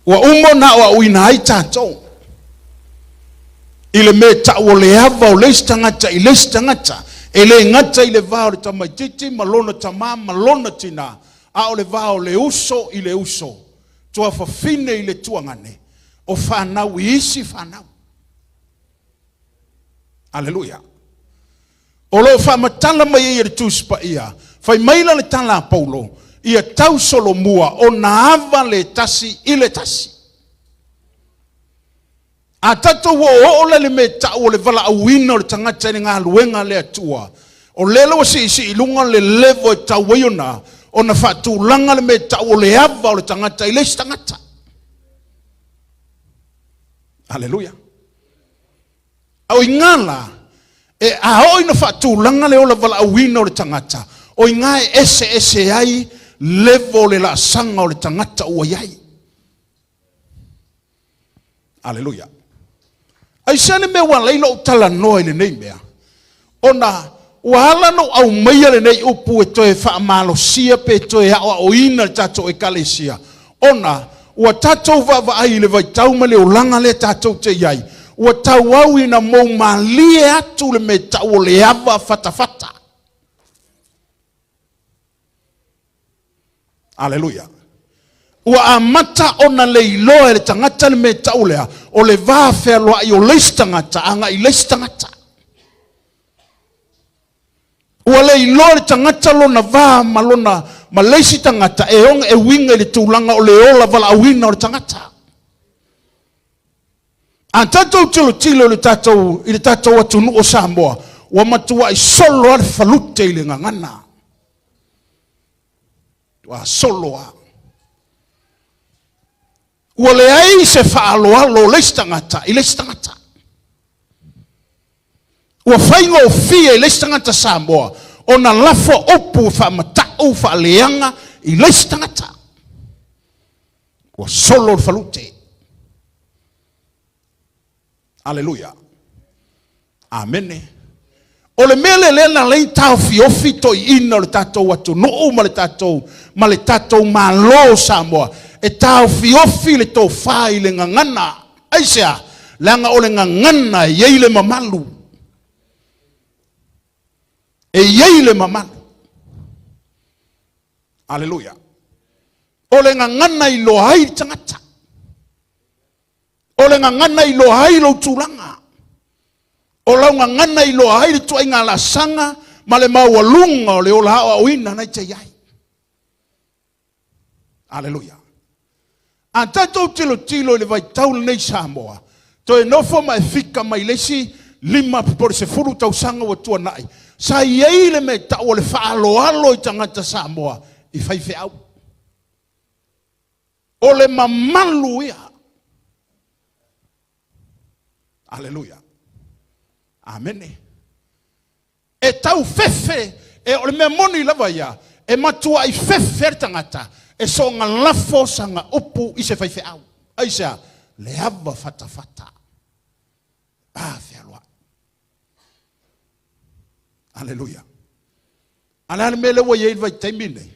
Wa umo na wa uina ai tātou. Ile me ta o le ava o le stangata i le stangata. E le ngata i le vao le tamaititi malona tama malona tina. A o le vao le uso i le uso. Tua fafine i le tuangane. O whanau i isi whanau. Aleluia. O lo whamatala mai i le tūspa ia. Whai maila le tala Paulo. Ia tau solo mua o na ava le tasi i le tasi. A tato o le me ta o le vala awina o le tangata ni ngā luenga le atua. O lelo si ilunga le levo e tawaiona. O na whatu langa le me ta o le ava o le tangata i le tangata. Aleluia. Au ingala e a oi na whatu langa le o le vala awina o le tangata. O inga e ese ai levo le la sanga o le tangata ua iai. Aleluia. Ai sane me wa leilo utala noa ile nei mea. Ona wahala no au meia le nei upu e toe wha amalo sia pe toe hawa o ina tato e kalesia. Ona ua tato vava ai le vai tauma le ulanga le tato te iai. Ua tau au ina mou malie atu le me tau le ava fata. Aleluia. Ua amata ona le iloa le tangata le me tau lea. O le vaa fea loa i o leis tangata, anga i leis tangata. Ua le iloa le tangata lona vaa malona ma leisi tangata e onga e winga le tūlanga o le ola vala awina o le tangata. A tatou tilo le tatou atunu o Samoa, ua matua i solo ale falute i le ngangana. Ua solo a. Ua le ai se whaaloalo leis tangata, i leis tangata. Ua whainga o fia i leis tangata Samoa, o na lafo opu whamatau whaaleanga i leis tangata. Ua solo le falute. Aleluia. Amene. O le mele lena lei tau fiofi to ina le tatou atu no ma le tatou malo Samoa. E tau fiofi le tau whai le ngangana. Aisea, langa o le ngangana e iei le mamalu. E iei le mamalu. Aleluia. O le ngangana i lo hai tangata. O le ngangana i lo hai lo tūlanga. O lau ngangana i lo hai le tua inga la sanga. Ma le maua lunga o le ola hawa o ina nai te iai. Aleluia. A tatou tilo le vai taule nei Samoa. To e nofo mai fika mai lesi 5 tau sanga wa tua nai. Sa iei le me tau le whaaloalo i tangata Samoa. I whaife au. O le mamalu ia. Aleluia. Amene. E tau fefe. E o le mea moni lava ia. E matua i fefe tangata. E so nga lafo sa nga upu i se whaife au. Aisea, le ava fata. Fea loa. Aleluia. Alana mele wa yei vai taimine.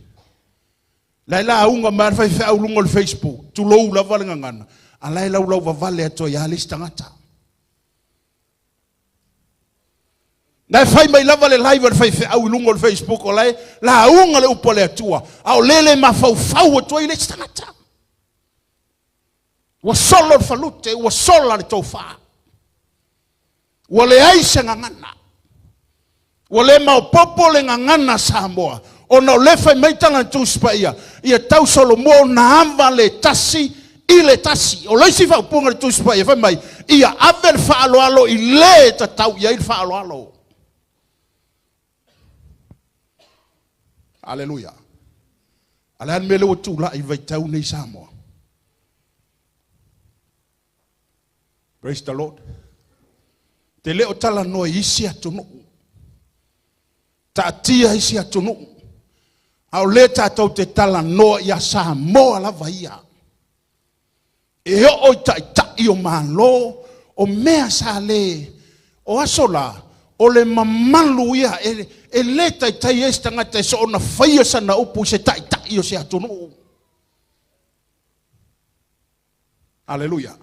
Lai la aunga mar whaife au lungo le Facebook. Tu lou la vale ngangana. Alai lau vavale ato i halis tangata. Nai fai mai lava le live fai fe au lungo le Facebook o lai la unga le upo le atua au lele ma fau atua i le tangata. Wa solo le falute, wa sola le tofa. Wa le aise ngangana. Wa le mau popo le ngangana Samoa. O na le fai mai tanga tuspa ia. Ia tau solo mo na amba le tasi i le tasi. O le si fau punga le tuspa ia fai mai. Ia ave le faaloalo i le tatau ia il faaloalo. Aleluia. Alahan mele o tula i vai tau nei Samoa. Praise the Lord. Te leo tala noa isi atunu. Ta tia isi atunu. Au le tātou te tala noa ia Samoa lava ia. E o tai o malo o mea sa le o asola o le mamalu ia e le tai e tangata e so ona whaia sana upu se tai o se atunu. Aleluia.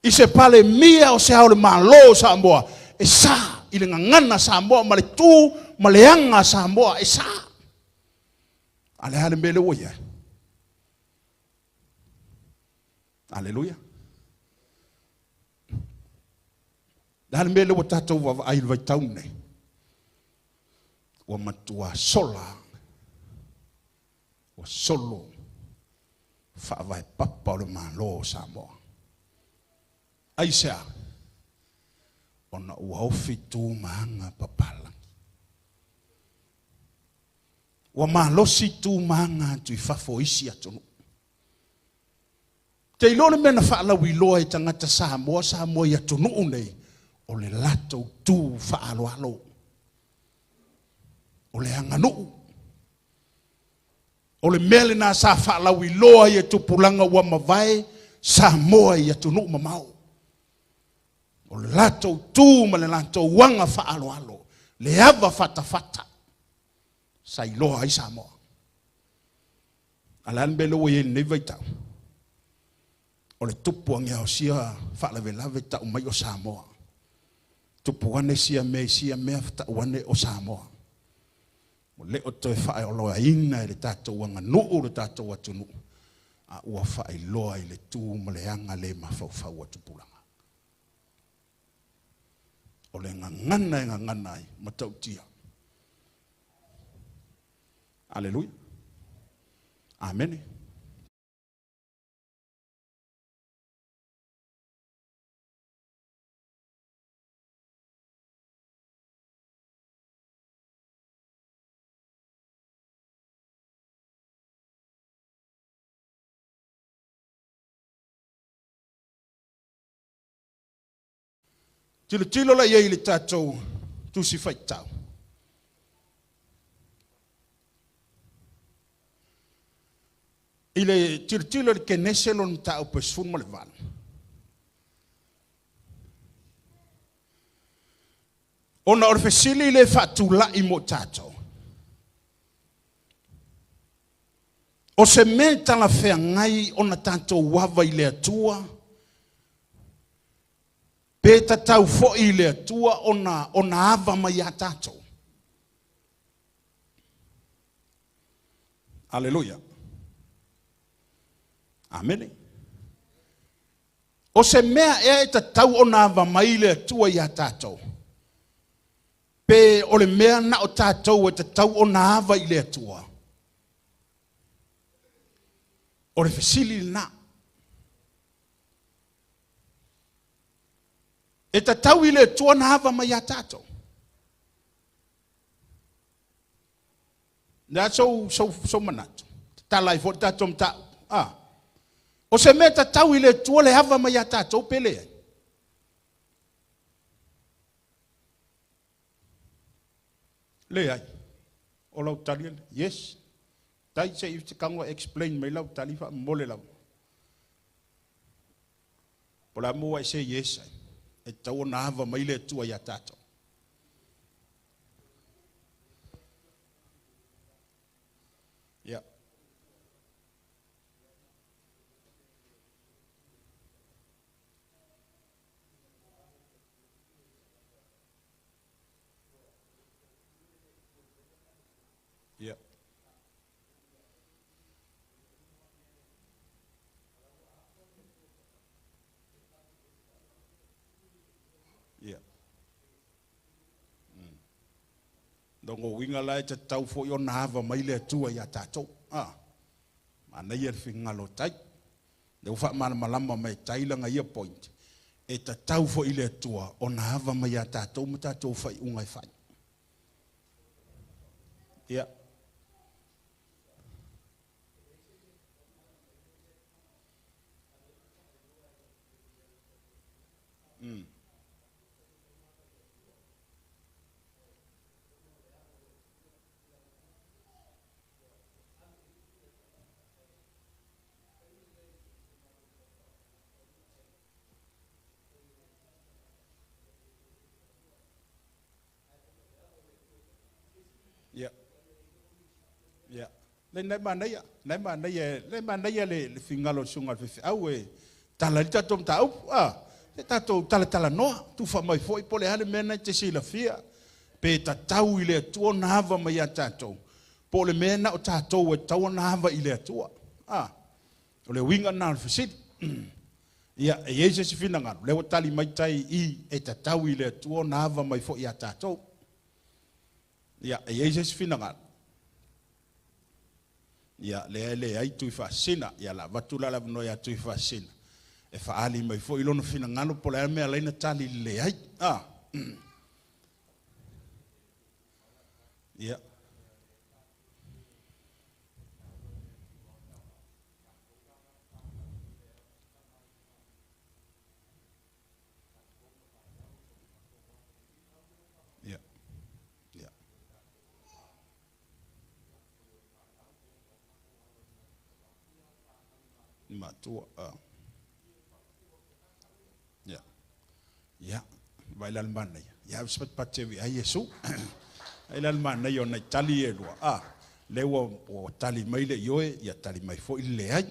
I se pale mia o se haole malo sa moa. E sa, i le ngangana sa moa, ma le tū, ma le anga sa moa, e sa. Ale hale mele oia. Aleluia. Hale mele o tatou wa ai vai taune. Wa matua sola. Wa solo. Fa vai papa o le malo sa moa. Aisea. Ona ua ofi tū maanga papala. Wa malosi tū maanga tui fafo isi atonu. Te ilone mena whaala wiloa i tangata Samoa i atonu unei. O le lato tū whaalo alo. O le anganu. O le mele na sa whaala wiloa i tupulanga ua mawai Samoa i atonu mamau. O le lato tū ma le lato wanga whaalo alo. Le ava fata. Sa iloa ai Samoa. Alan belo o nei vai tau. O le tupu angia o sia whaalawelawe tau mai o Samoa. Tupu ane sia mea tau ane o Samoa. O le o toi whae o loa ina e le tātou wanga nuu le tātou atunu. A ua whae loa i le tū ma le anga le mawhau atupulanga. O le ngangana ai matau tia. Aleluia. Amen. Tilo la iei le tātou tusi whaitau. I le tilo le keneselo ni tau pesfun mo le val. Ona or fesili le fatula i mo tātou. O se menta la fea ngai ona tātou wava i le atua. Peta tau fo i le atua ona ava mai a tātou. Aleluia. Amen. O se mea e ta tau ona ava mai le atua i a tātou. Pe o le mea na o tātou e ta tau ona ava i le atua. O le fesili na. E ta tau i le atua na ava mai a tātou. Nā so manatu. Talai fo tātou mtau. O se mea ta tau i le atua le ava mai a tātou pele. Le ai. O lau tali. Yes. Tai se i te kangwa explain mai lau tali fa mole lau. Po la mua i se yes ai. E tau na hava mai le tua ia tātou. Yeah. Yeah. Yeah. Dongo winga lai te tau fo yo na hava mai le tua ia tātou. Mana ia whingalo tai. Leu wha mana malama mai tailanga ia point. E ta tau fo i le tua o na hava mai ia tātou ma tātou whai ungai whai. Yeah. Yeah. Yeah. Le nai mana ia le fingalo sunga fe au e tala i tatou mataupu te tatou tala noa tufa mai foi po le hale mena te silafia pe tatau i le atua na hava mai a tatou po le mena o tatou e tau na hava i le atua o le winga na le fasili ia e eise si finanga le o tali mai tai i e tatau i le atua na hava mai foi a tatou ia e eise si finanga ia le ai tui fasina ia la vatula la no ia tui fasina e faali mai foi lona finangalo po le mea leina tali le ai ia ia ia matua ya vai la mana ya spat patsevi ai Yesu ai la mana yo na tali e lua le o tali mai le yoe ya tali mai fo ile ai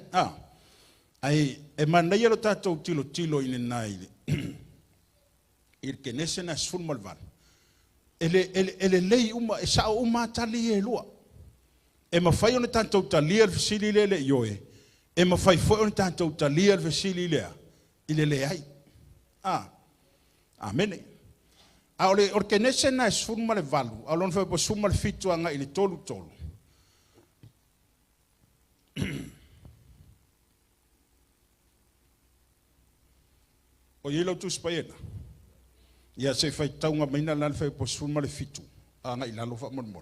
ai e mana yo tatou tilo ine nai il kenesena sfulmalvan ele lei uma e sa uma tali e lua e mafai ona tatou tali al fisili le yoe e mafai fo ona tatou tali al fisili ile le ai Amen. Aole orkenese na sfuma le valu. Alon fe po suma le fitu anga ili tolu. O yelo tu spayena. Ya se fai taunga maina lan fe po suma le fitu anga ila lo fa mon.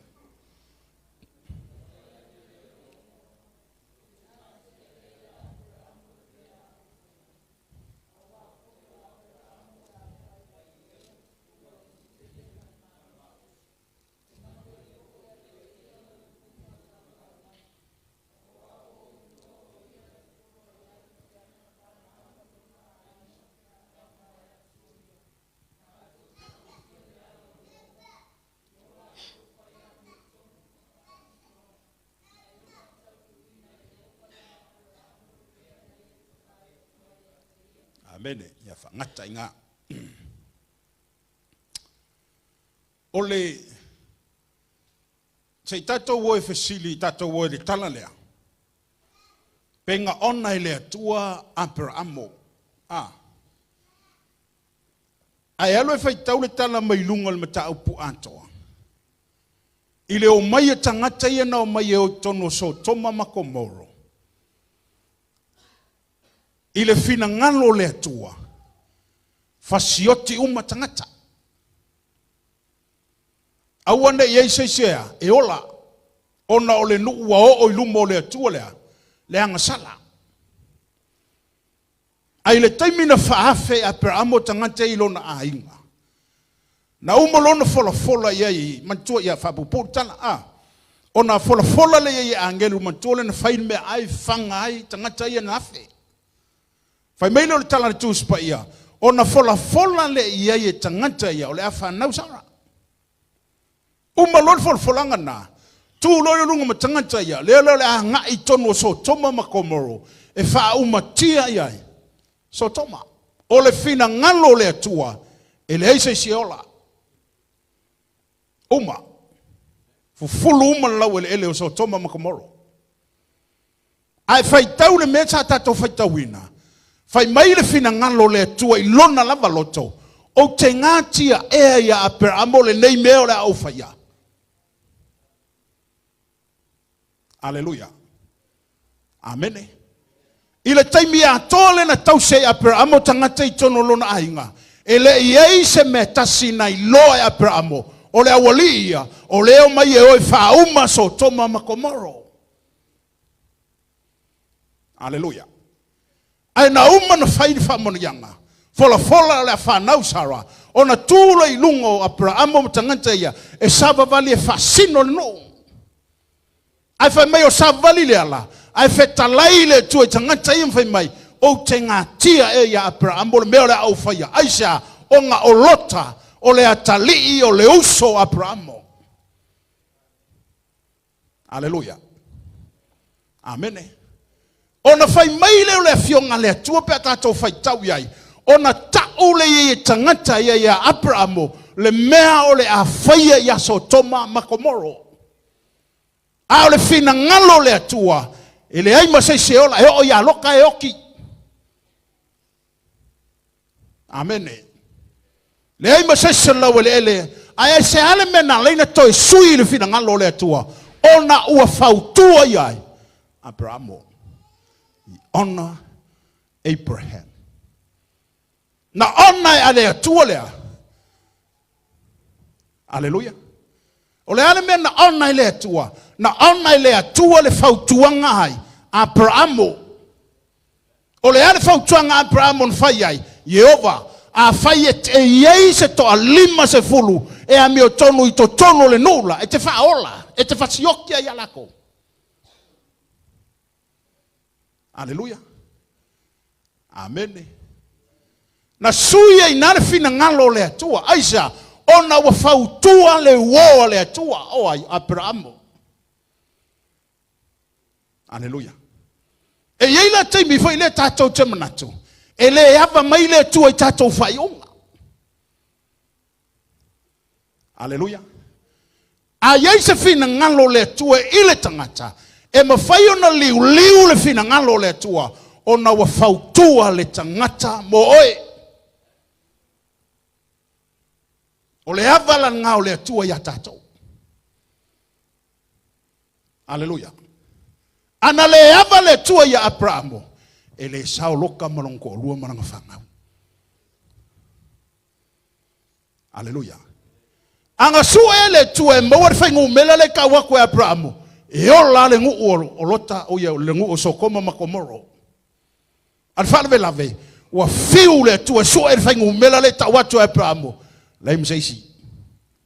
Amen. Ya fa ngata inga. Ole se tatou wo fesili tatou wo le tala lea. Penga ona ile tua Abrahamo. Ai alo fai tau le tala mai lunga le mata upu antoa. Ile o mai tangata ia na o mai o tono so toma makomoro. Ile fina ngalo le atua fasioti uma tangata awane yeise sea e ola ona ole nu wa o ilumo le atua le anga sala ai le taimina faafe a per amo tangata ilona ainga na umolona fola ye mantua ya fabu tala ona fola le ye angelu mantua le fain me ai fanga ai tangata ia nafe fai meilo le tala tu spa ia ona fola le ia ye tangata ia ole afa nau sara umalon folanga na tu lo lunga ma tangata ia le anga I tono so toma makomoro e fa tia ia so toma ole fina ngalo le tua ele ise siola uma fulu uma la ele so toma makomoro ai fai tau le meta tato fai tauina fai mai le fina ngalo le tua I lona lava loto o te ngatia e ia per amole nei meo le au faia. Aleluia. Amen. Ile taimi a tole na tau se a per amo tangata I tono lona ainga. Ele iei se metasi na iloa a per amo. O le awalia, o leo mai e oi fauma so toma makomoro. Aleluia. Ai na uma na fai fa mon yanga fola le fa nau sara ona tula I lungo Abrahamo tangata ia e sava vali e fasino no ai fa mai o sava vali le ala ai feta laile tu tangata ia fa mai o tenga tia e ia Abrahamo le mea le au faia aisha onga olota o le atali o le uso Abrahamo. Aleluia. Amen. Ona fai maile o le fionga le atua pe tatou fai tau iai. Ona tau le ye tangata ia Abrahamo le mea o le a faia ia Sotoma ma Gomora. A o le fina ngalo le atua. E le aima se ola e o ia loka e oki. Amen. Le aima se lau le ele. Ai se ale mena leina toi sui le fina ngalo le atua. Ona ua fautua iai. Abrahamo. Honor Abraham. Na ona ale atua lea. Hallelujah. O le ale mena ona le atua. Na ona le atua le fautuanga ai. Abrahamo. O le ale fautuanga Abrahamo nfai ai. Yehova. A fai e iei se to a lima se fulu. E a mio tonu i to tono le nula. E te fa ola. E te fa siokia i alako. Hallelujah. Amen. Na suia i nare fina ngalo le atua. Aisa. Ona wa fautua le woa le atua. O ai Abrahamo. Hallelujah. E iei la teimi fai le tatou te manatu. E le hava mai le atua i tatou fai onga. Hallelujah. A iei se fina ngalo le atua i le tangata. E ma fai ona liu le fina ngalo le atua. Ona wa fautua le tangata mo oe. O le hava la ngao le atua i tatou. Hallelujah. Ana le hava le atua i Abrahamo. E le sao loka malongo o lua maranga whangau. Hallelujah. Anga sua ele tua e mawar whaingu mela le ka wako e Abrahamo. E ola le ngu o lota o ia le ngu o Sokoma ma Gomora. Al whalwe lave. Wa fiu le tua sua e whaingu mela le ta watu e Abrahamo. Lai msaisi.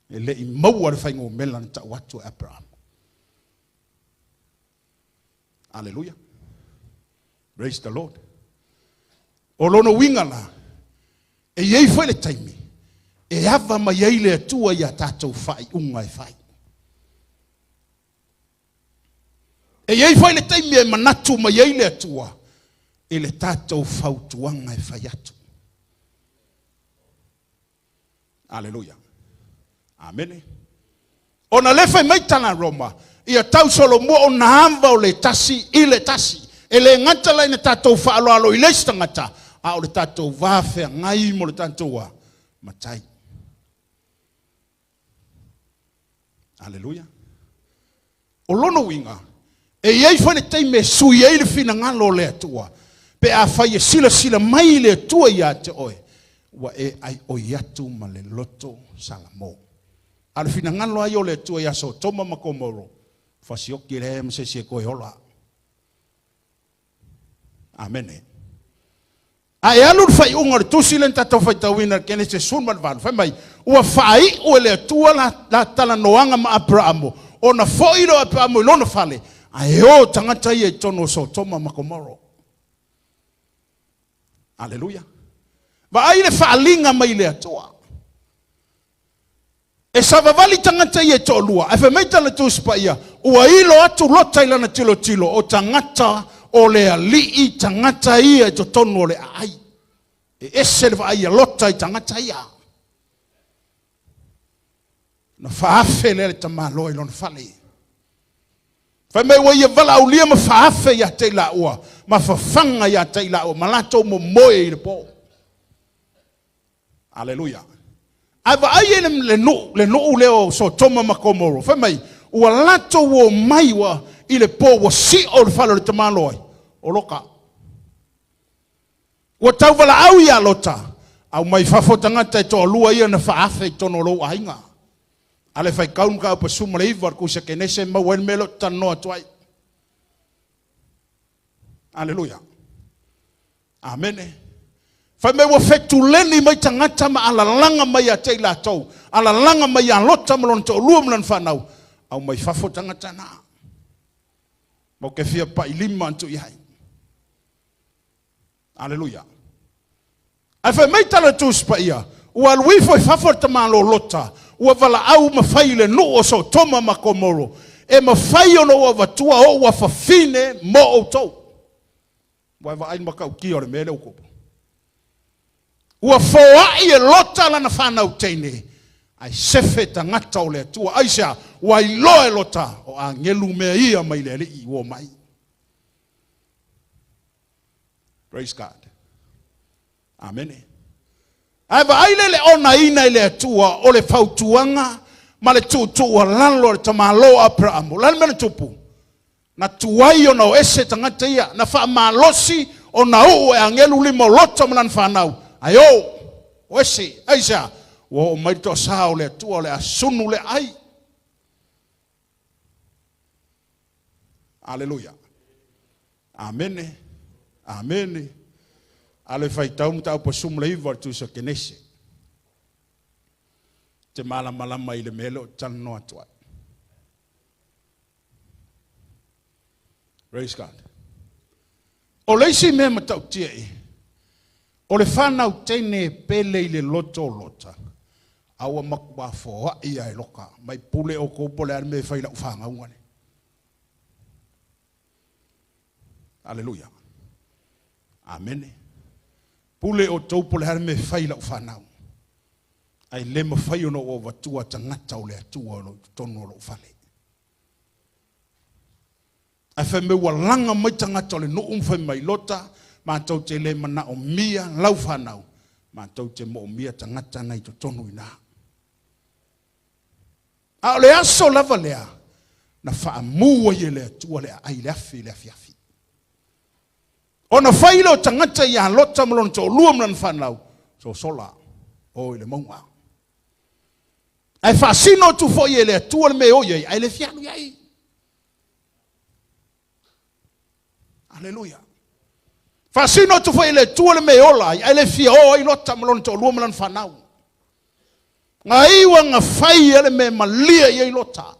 E le i mawar whaingu mela le ta watu e Abrahamo. Hallelujah. Praise the Lord. O lono wingala. E yei foi le taimi. E ava ma yei le atua ia tatou fai. Unga e fai. E yei foi le taimi e manatu ma yei le atua. E le tatou fautuanga e fai atu. Hallelujah. Amen. Ona lefa maitana Roma. Ia tau solo mo o na hamba o le tasi i le tasi. E le ngata lai na tatou whaalo alo i leis tangata. A o le tatou wawhea ngai mo le tatou a matai. Hallelujah. O lono winga. E iei whane teime sui ei le fina ngalo le atua. Pe a whai e sila mai le atua i a te oe. Wa e ai o iatu ma le loto salamo. A le fina ngalo ai o le atua i a Sotoma ma Gomora. Fasioki le mse si e koe hola. Amen. Ai alu fai unga le tusi len tatou fai tawina kene se sunman van. Fai mai. Ua fai ua le atua la tala noanga ma Abrahamo. Ona foi lo Abrahamo ilona fale. Ai o tangata i e tono Sotoma ma Gomora. Hallelujah. Va ai le faalinga mai le atua. E savavali tangata i e tolua. E fe meita le tusi pa ia. Ua ilo atu lota ilana tilo. O tangata o le alii tangata ia to tonu o le ai. E ese le vai lota i tangata ia. Na faafe le tamalo i lon fale. Fa me wa ia vala o lia ma faafe ia te la ua. Ma fafanga ia te la ua. Malato mo moe i le po. Hallelujah. Ava ai le no leo Sotoma ma Gomora. Fa mai ua lato wo mai wa i le po wa si o le falo le tamalo ai. O loka. Ua tau vala au ia lota. Au mai fafotangata e to lua ia na faafe i tono lo ainga. Ale fai kaun ka pa suma le iwa ku se kenese ma wen melo tano atuai. Hallelujah. Amen. Fai me wa fetu leni mai tangata ma ala langa mai a te la tau. Ala langa mai a lota malon to lua mlan whanau. Au mai fafotangata na. Mo ke fia pa ilima antu ihai. Hallelujah. Ai fai mai tala tus pa ia. Ua lui foi faforta malo lota. Ua vala au mawhai le no o Sotoma ma Gomora. E mawhai ono ua vatua o ua fafine mo o tau. Wai va ai makau ki o le mele o kopo. Ua foa i e lota lana whanau teine. Ai sefe ta ngata o le atua. Aisha, wai loe lota o a ngelu mea ia mai le li i o mai. Praise God. Amen. Ai va ai le ona ina i le atua o le fautuanga ma le tutua lalo le tamalo a pramo. Lalo mena tupu. Na tuai o na o ese tangata ia. Na wha malosi o na uu e angelu limo lota manan whanau. Ayo, o ese, aisa, o maito sa o le atua o le asunu le ai. Aleluia. Amene. Amene. Ale fai taum tau pa sum le iwa tu sa kenese. Te malama i le melo tan no atua. Praise God. O leisi me matau tia e. O le whanau teine pele i le loto lota. Awa makwa foa ia e loka. Mai pule o kopo le ane me whaila ufanga ungane. Aleluia. Amene. Pule o taupo le ane me whaila ufanau. Ai le ma whai ono o watua tangata o le atua o tonu o lo ufale. Ai whai me walanga mai tangata o le no umwhai mai lota. Ma tau te le mana o mia lau whanau. Ma tau te mo o mia tangata nei to tonu ina. A le aso lava lea. Na wha mua ye le atua le ai le afi le afi afi. O na whaile o tangata ia lota malon to luam lan whanau. So sola. O ile maunga. Ai whasino tu fo ye le atua le me o ye. Ai le fianu yai. Aleluia. Fasino tu foi le tua le meola, ai le fia o ai lota malon to luam lan whanau. Ngai wa nga fai ele me malia i lota.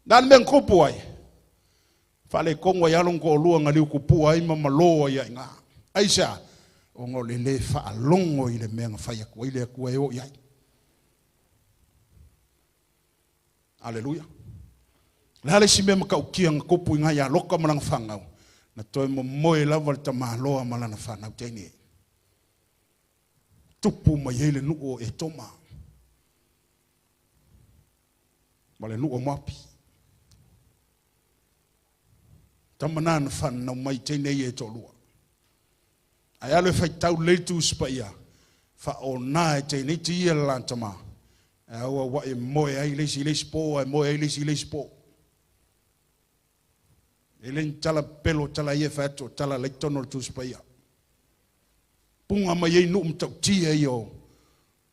Dan men kupu ai. Fale kongo ya long ko lua ngali kupu ai ma malo ai nga. Aisha o ngo le fa longo i le me nga fai ko ile ko e o ai. Aleluia. La le si me ka ukiang kupu nga ya loka manang fangau. Na toi mo moe lava ta mahaloa malana whanau teine. Tupu mai hele nuo e toma. Male nuo mapi. Tamanana whanau mai teine e tolua. Ai alo fai tau leitu spaia. Fa o nae teine ti ia lantama. Awa wa e moe ai leisi po, ai moe ai leisi po. Elen tala pelo tala ia fato tala leitono tu spaia. Punga mai ei num tau tia io.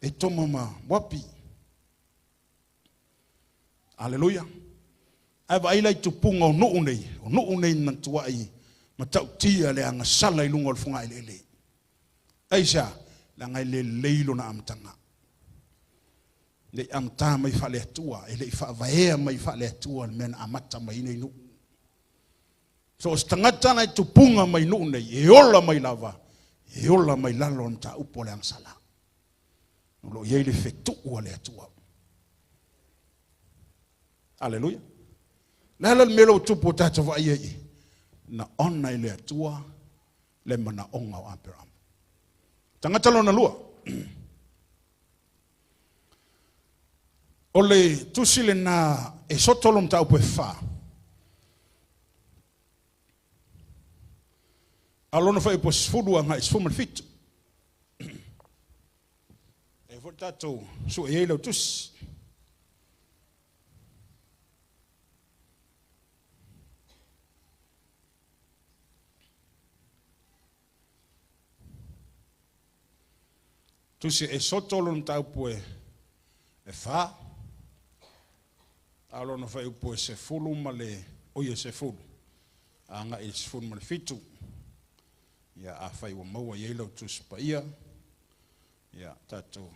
E toma ma wapi. Aleluia. Ava ai lai tu punga o nuu nei na tuai. Ma tau tia le anga sala i lungo funga ile le. Aisha la ngai le leilo na amtanga. Le amta mai fale atua, ele fa vaea mai fale atua men amata mai nei nuu. So stangata na tupunga mai nune, e ola mai lava, e ola mai lalo nta upo le angsala. Nulo yele fetu ua le atua. Aleluia. Lala melo tupo tata wa iei. Na ona ile atua, le mana onga o Abraham. Tangata lo na lua. Ole tusile na e sotolom ta upo e faa. Alona fai po sfulu anga sfumal fitu. E votato su e lo tus. Tusi e sotolon tau po e fa. Alona fai po se fulu male oye se fulu. Anga e sfulu mal fitu. Ya afai wa maua yelo tu spaia. Ya tatu.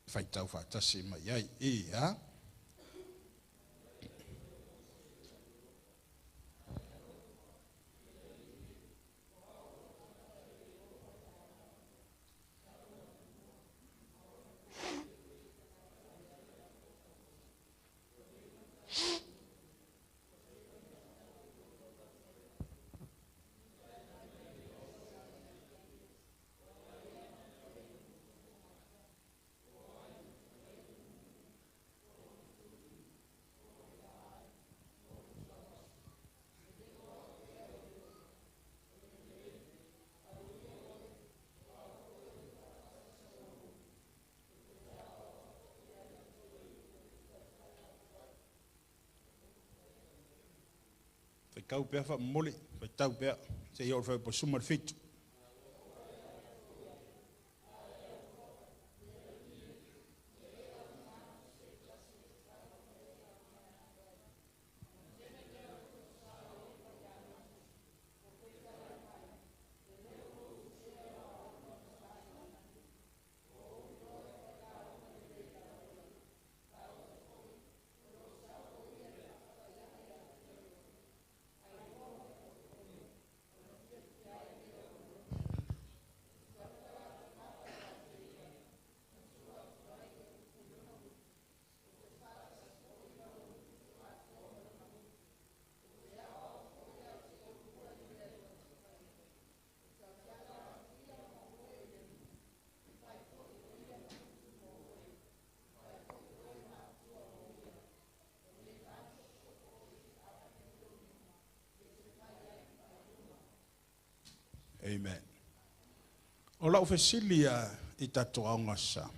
Fai tau fatasi mai ai ya. kau pea fa mole fa tau pea se yo fa po sumar fitu Amen. Ola ofesilia itatoa ngasa.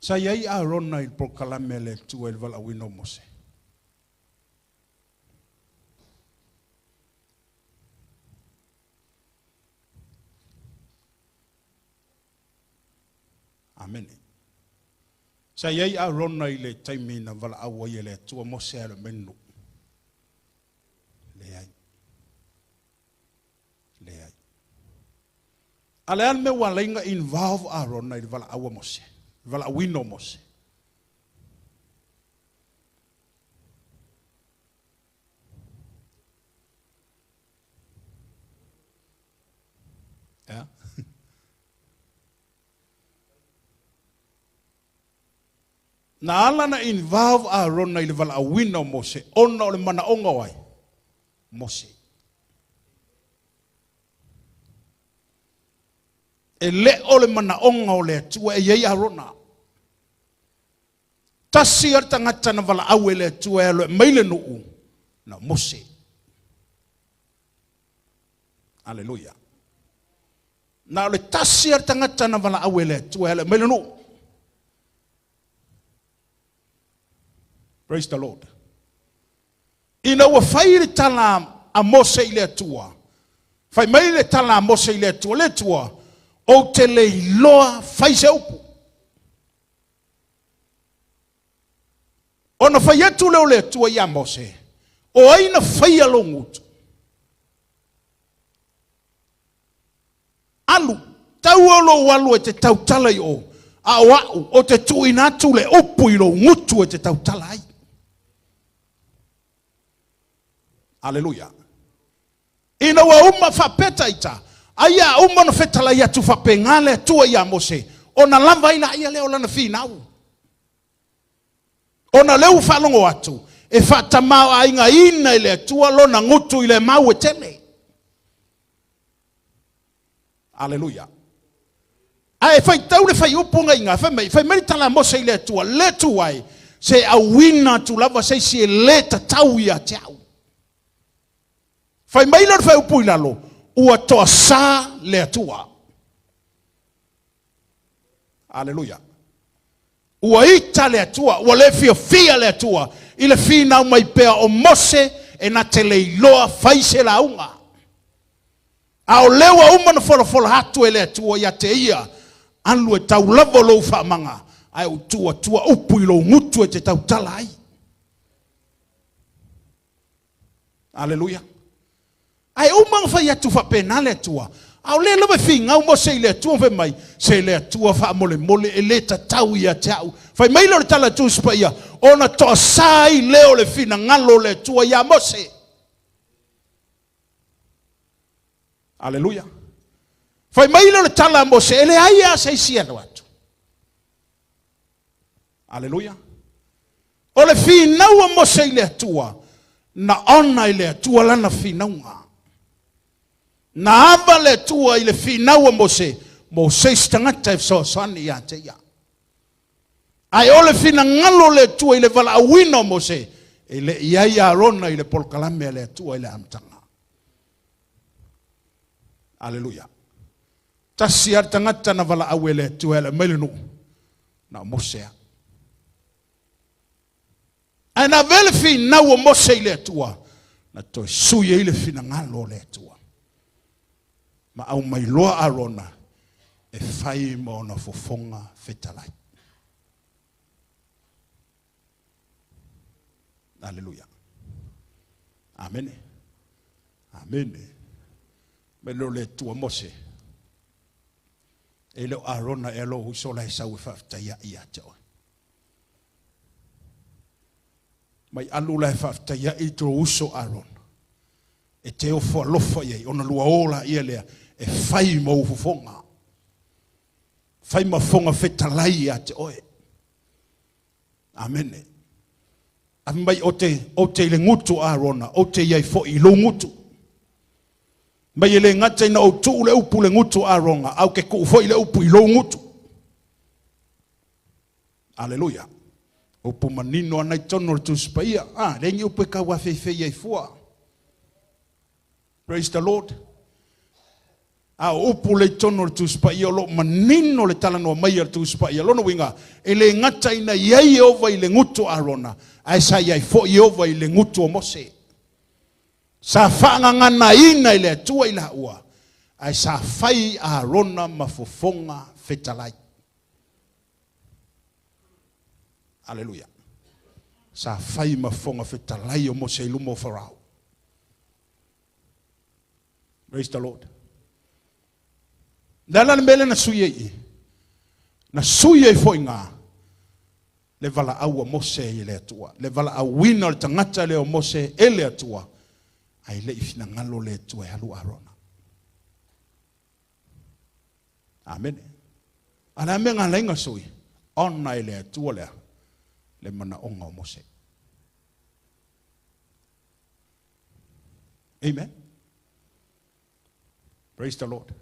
Saya i arona il procalamele tu el vala wino mose. Amen. Saya i arona ile taimina vala awayele tu mose al menu. Leai. Alean me walainga involve Aaron na vala awa mose, vala wino mose. Yeah. Na ala na involve Aaron na vala wino mose, ona ole mana onga wai mose. E le ole mana onga ole tua e yei arona. Tasi ar tangata na vala awe le tua e loe meile nuu na mose. Aleluia. Na ole tasi ar tangata na vala awe le tua e loe meile nuu. Praise the Lord. Ina wa whaire tala a mose i le tua. Whai meile tala a mose i le tua. O te le loa faise upu. O na whai atu leo le tua ia mose. O aina whai alongutu. Alu, tau alo walu e te tautala i o. A wau, o te tuina atu le upu i lo ngutu e te tautala ai. Aleluia. Ina wa uma whapeta ita. Aya umano fetala ya tu fapengale tu ya mose ona lava ina ia leo lana finau ona leu falongo watu e fata mau ainga ina ile tu lona ngutu ile mau tele. Aleluia. Ai fai tau le fai upunga inga fai meritala mose ile tu le tu ai se a wina tu lava se si le tau ya tau fai maila fai upuila lo ua toa sa le atua. Aleluia. Ua ita le atua, ua le fia le atua, ile fina umai pea o mose e na te leiloa faise la unga. Ao lewa umana fola hatu e le atua ya te ia, anlu e tau lavo lo ufa manga, ai utua upu ilo ngutu e te tau talai. Aleluia. Ai umang fa ya tu fa penale tua. Au le lo finga mo se le tua fe mai. Se le tua fa mole e le tau ya tau. Fa mai lo tala tu spa ya. Ona to sai leo le fina ngalo le tua ya mose. Aleluia. Fa mai lo tala mo se ele aya se sia watu. Aleluia. Ole fina wa mo se le tua. Na ona ile tua lana fina nga. Na ava le tua ile finaua mose stangata e soani ya te ia. Ai ole fina ngalo le tua ile vala awino mose ile ia rona ile polkalame le tua ile amtanga. Aleluia. Tasi ar tangata na vala awe le tua ile melinu na mose. Ana vele fina o Mose ile atua. Na toi suye ile fina ngalo le atua. Ma au mai loa arona. E fai mo na fofonga fetalai. Hallelujah. Amen. Amen. Melo le tua Mose. Elo arona elo usola e sau faftaya ia tau. Mai alula e faftaya i tro uso aron. E te ofo alofa ye, ona lua ola ia lea, e fai mo ufufonga. Fai mafonga fetalai ia te oe. Amen. Mai o te le ngutu arona, o te iai fo i lo ngutu. Mai le ngata ina o tu le upu le ngutu aronga, au ke ku fo i le upu i lo ngutu. Hallelujah. Upu manino anai tono tu spaia. Rengi upu e kawa fefe iai fua. Praise the Lord. Upu le tono tu spaia lo manino le talano mai tu spaia. Lono winga, ele ngata ina iai ova i le ngutu arona. Aisa iai fo i ova i le ngutu o Mose. Sa whaanga na ina i le atua i la ua. Ai sa whai a rona mafofonga fetalai. Hallelujah. Sa whai mafonga fetalai o Mose i lumo Farao. Praise the Lord. Nala mele na suye i. Na suye i fo inga. Le vala aua Mose i le atua. Le vala awina le tangata le o Mose e le atua. Ai le ifina ngalo le atua e halu arona. Amen. Ala me ngala inga sui. Ona i le atua lea. Le mana onga o Mose. Amen. Praise the Lord.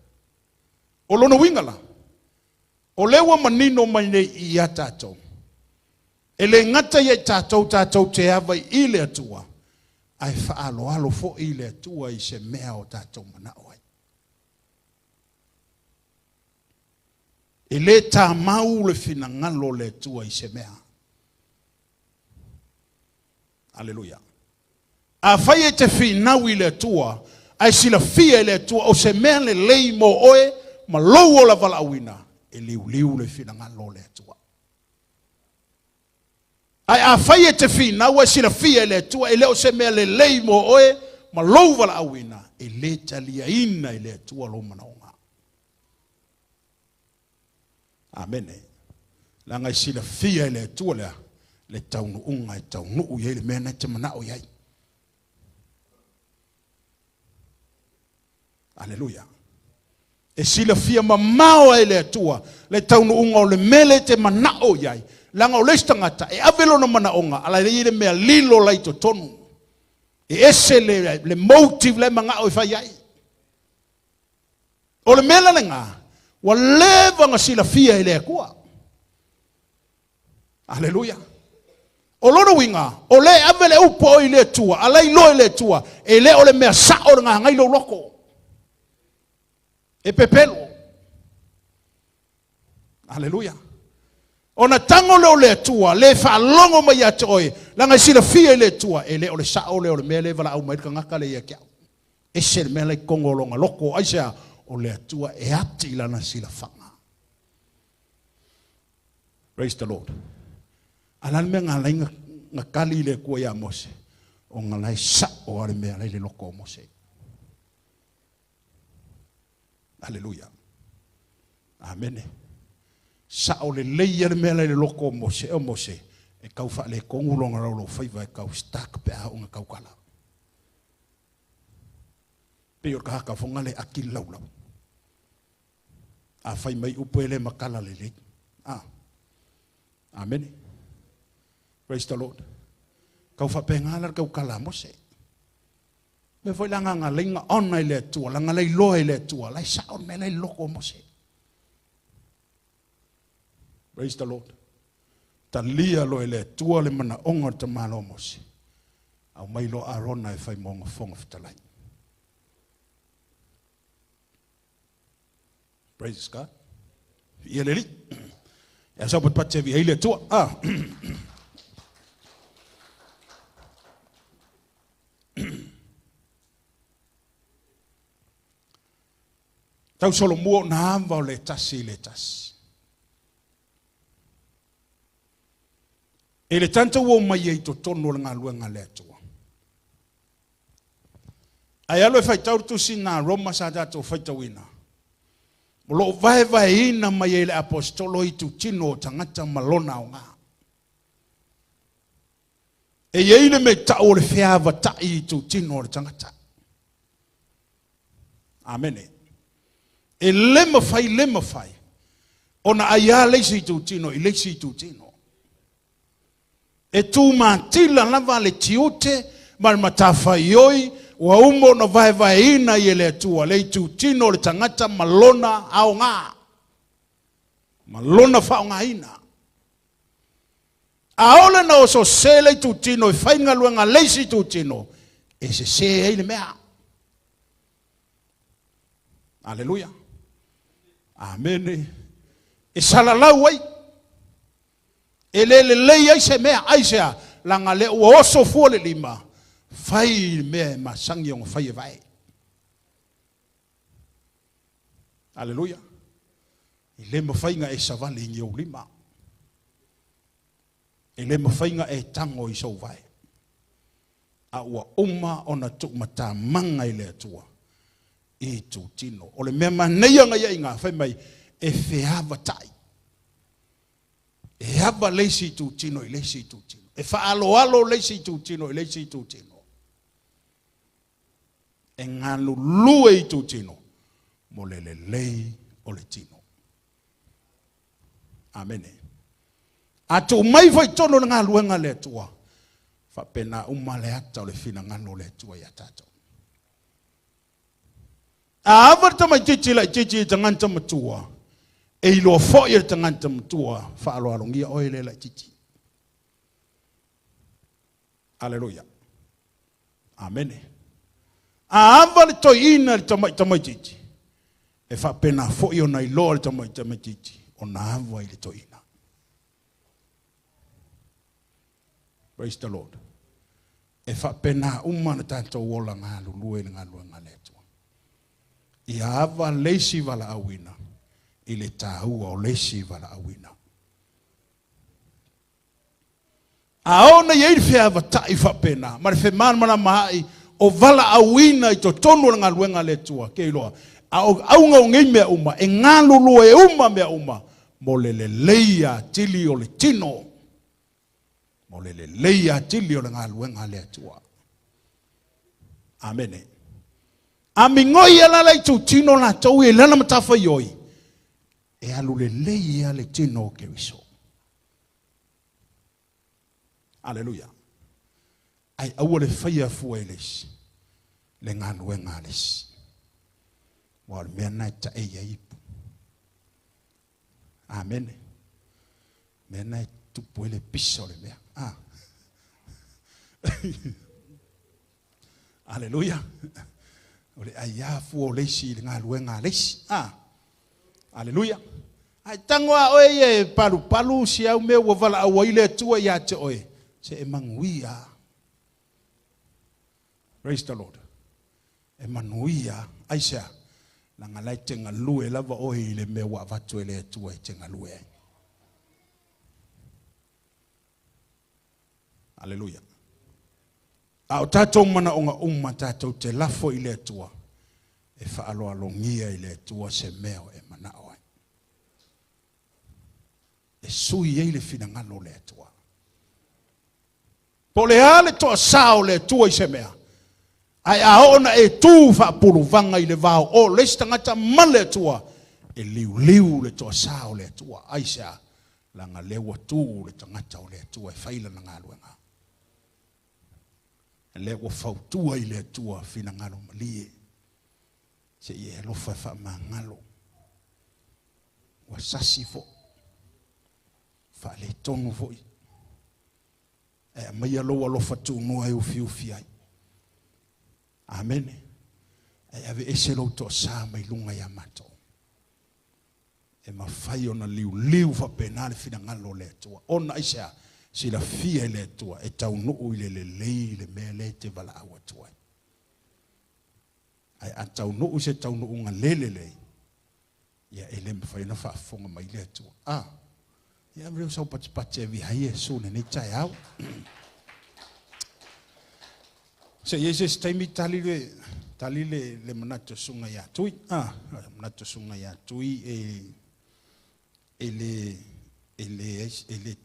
O lono wingala. O lewa manino mai nei i a tātou. E le ngata i tātou te awa i le atua. Ai whaalo alo fo i le atua i se mea o tātou mana oai. E le tā mau le fina ngalo le atua i se mea. Hallelujah. A whai e te whinau i le atua, ai sila fia i le atua, o se mea le lei mo oe, ma lou o la vala awina, e liu le fina ngalo le atua. Ai a whai e te whinau, ai sila fia i le atua, e le o se mea le lei mo oe, ma lou vala awina, e le talia ina i le atua lo manaonga. Amen. Langa i sila fia i le atua lea, le taunu unga e taunu uye le mena te manao yai. Hallelujah. E sila fia mamao e le atua, le taunu unga o le mele te manao yai. Langa o leistangata, e avelo na manaonga, ala le mea lilo laito tonu. E ese le motive le mangao e fai yai. O le mela le ngā, wa leva nga sila fia i le akua. Hallelujah. O lono winga, o le avele upo i le tua, alai lo i le tua, e le o le mea sa o ngā ngai lo loko. E pepelo. Hallelujah. O na tango le o le tua, le fa longo mai ate oe, langa sila fia i le tua, e le o le sa o le mea le vala au mai ka ngaka le ia kia. E se le mea le kongo longa loko, aisea o le tua e ati ilana sila fanga. Praise the Lord. Alan me ngā lai ngā kali le kua ia Mose. O ngā lai sa o are mea lai le loko o Mose. Hallelujah. Amen. Sa o le leia le mea lai le loko o Mose. O Mose. E kau wha le kongulonga raulo whaiva e kau stak pe a unga kau kala. Peo ka haka whonga le aki laulau. A whai mai upo ele makala le le. Amen. Praise the Lord. Kau whapengalar kau kala Mose. Me foi langa ngā linga ona i le tua, langa lei loa i le tua, lai saon me lei loko Mose. Praise the Lord. Ta lia lo i le tua le mana onga ta malo Mose. Au mai lo arona e whai monga whonga whitalai. Praise God. Ia le li. Ia sa pat patse vi le tua. Tau solo mua na ava o le tasi le tasi. E le tanta ua mai ei to tono le ngā luenga le atua. Ai alo e fai tautusi na Roma sa dato fai tauina. Molo vai ina mai e le apostolo i tu tino o tangata malona o ngā. E yeile me tau le whiawa tai i tu tino o le tangata. Amene. E lema fai. Ona aia leisi tu tino, i leisi tu tino. E tu matila lava le tiute, mal matafa ioi, wa umo na vai ina i le atua, le tu tino le tangata malona au ngā. Malona fa ngā ina. Aole na oso se le tu tino, i whainga luenga leisi tu tino, e se hei le mea. Aleluia. Amen. E salalau ai. E le ai se mea, ai sea, langa le ua oso fua le lima, fai mea ma sangi o fai e vai. Aleluia. E le mawhainga e savale i ngiu lima. E le mawhainga e tango i sau vai. A ua uma o na tuk mata manga i le atua. E tu tino. O le mea maneianga ia inga, fai mai, e whiawa tai. E hava leisi tu tino i leisi tu tino. E whaalo leisi tu tino i leisi tu tino. E nganu lue i tu tino. Mo le lei o le tino. Amene. A tu mai fai tono ngā luenga le tua. Fa pena umale ata o le fina nganu le tua ia tato. A avarta mai titi la titi i tanganta matua. E ilo fo i tanganta matua. Fa alo alongia oile la titi. Aleluia. Amene. A avar to ina le tamai titi. E fa pena fo i ona ilo le tamai titi. O na ava i le to ina. Praise the Lord. E fa pena umana tanto wola ngā lulue ngā luenga le tua. I ava leisi wala awina. I le tāua o leisi wala awina. A ona yei whiawa tai fa pena. Mare whe mana mahai o wala awina i to tonu ngā luenga le tua. Kei loa. Aunga o ngei mea uma. E ngā lulue uma mea uma. Mo le leia tili o le tino. Mo le leia tili o le ngā luenga le tua. Amene. A mingoi ala lai tu tino la tau e lana matafa ioi. E alu le leia le tino ke riso. Aleluia. Ai aua le whaia fua e lesi. Le ngā luenga lesi. Wa le mea nai ta eia ipu. Amen. Mea nai tupu ele pisa o le mea. Aleluia. O le aia fua o lesi le ngā luenga lesi. Aleluia. Ai tangoa oe e palu si au mea ua wala awa ile atua ia te oe. Se e manguia. Praise the Lord. E manuia. Aisea. Nanga lai te ngalue lava oe ile mea wa vatu ele atua i te ngalue. Aleluia. Au tātou mana o ngā tātou te lafo i le atua. E whaalo alongia i le atua se meo e mana oai. E sui e le fina ngano le atua. Po le ale toa sao le atua i se mea. Ai aona e tū whaapuru vanga i le vau. O le stangata male atua. E liu le toa sao le atua. Aisea langa lewa tū le tangata o le atua. E whaila na ngā luenga. Le wa fautua i le tua fina ngalo malie. Se ie lofa fa mangalo. Wa sasi fo. Fa le tonu fo. E mai alo lofa tu no ai ufi ai. Amen. E ave eselo to sa mai lunga ya mato. E mafai ona liu fa penale fina ngalo le tua. Ona isa si la fia le tua e tau nuu ile le mea le te wala awa tua. Ai a tau nuu se tau nuu nga lele. ia ele mfai na faafonga mai le atua ia mreo sau pati vi hai Yesu ne tai au se Jesus taimi tali le manato sunga ya tui manato sunga ya tui ele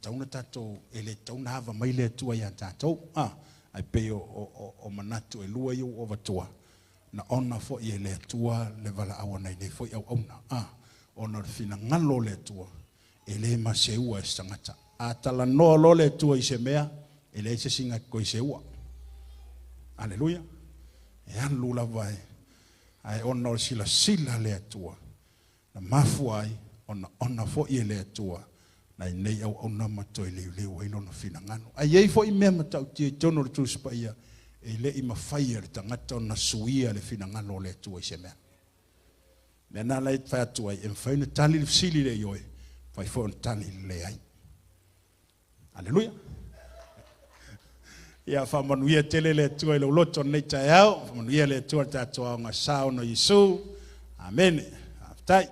tauna tato ele tauna hava mai le atua ya tato ai pe o manato lua yo o vatua na ona fo i le atua le vala awana le fo au ona ona fina ngalo le atua ele maseua sangata atala no lo le atua i se mea ele se singa ko i seua Haleluya. Ean lula vai. Ai ona sila le atua. Na mafu ai ona fo i le atua. Na nei au ona matoi le wailo na fina ngano. Ai ei fo i mea matau tia tono le tuspa ia. E le i mawhaia le tangata ona suia le fina ngano le atua i se mea. Mea nā lai whai atua ai. E mwhai na tali le sili le ioi. Whai fo na tali le ai. Haleluya. Ia whamanuia tele le tua i lo loto nei tai au. Whamanuia le tua tatua o ngā sao no Yesu. Amen. Aftai.